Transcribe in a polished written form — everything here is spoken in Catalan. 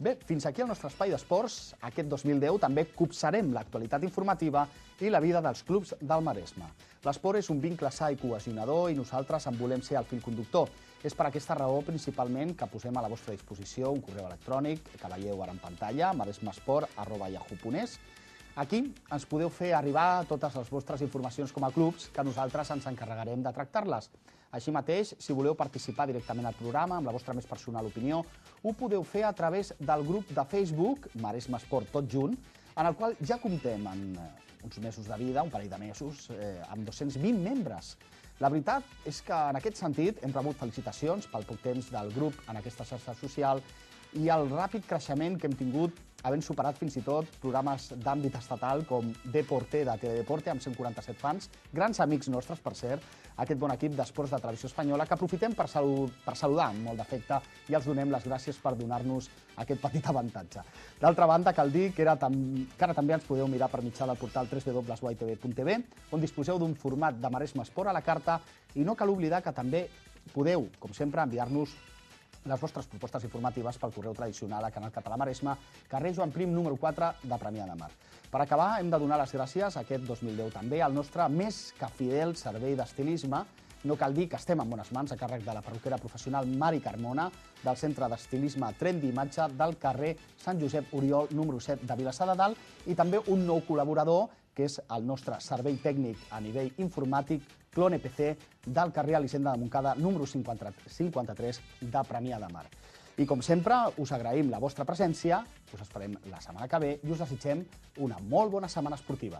Bé, fins aquí el nostre espai d'esports. Aquest 2010 també copsarem l'actualitat informativa i la vida dels clubs del Maresme. L'esport és un vincle sa i cohesionador i nosaltres en volem ser el fil conductor. És per aquesta raó, principalment, que posem a la vostra disposició un correu electrònic que veieu ara en pantalla, maresmesport@yahoo.es. Aquí ens podeu fer arribar totes les vostres informacions com a clubs que nosaltres ens encarregarem de tractar-les. Així mateix, si voleu participar directament al programa amb la vostra més personal opinió, ho podeu fer a través del grup de Facebook, Maresme Esport Tot Junt, en el qual ja comptem en uns mesos de vida, un parell de mesos, amb 220 membres. La veritat és que en aquest sentit hem rebut felicitacions pel poc temps del grup en aquesta xarxa social i el ràpid creixement que hem tingut havent superat fins i tot programes d'àmbit estatal com Deporte de Teledeporte amb 147 fans, grans amics nostres, per cert, aquest bon equip d'esports de televisió espanyola que aprofitem per saludar amb molt d'afecte i els donem les gràcies per donar-nos aquest petit avantatge. D'altra banda, cal dir que ara també ens podeu mirar per mitjà del portal www.ytv.tv, on disposeu d'un format de Maresme Esport a la carta i no cal oblidar que també podeu, com sempre, enviar-nos les vostres propostes informatives pel correu tradicional a Canal Català Maresme, carrer Joan Prim, número 4 de Premià de Mar. Per acabar, hem de donar les gràcies aquest 2010 també al nostre més que fidel servei d'estilisme. No cal dir que estem en bones mans a càrrec de la perruquera professional Mari Carmona, del centre d'estilisme Trend d'Imatge del carrer Sant Josep Oriol, número 7 de Vilassar de Dalt, i també un nou col·laborador, que és el nostre servei tècnic a nivell informàtic, Clone PC, del carrer Elisenda de Montcada, número 53 de Premià de Mar. I com sempre, us agraïm la vostra presència, us esperem la setmana que ve i us desitgem una molt bona setmana esportiva.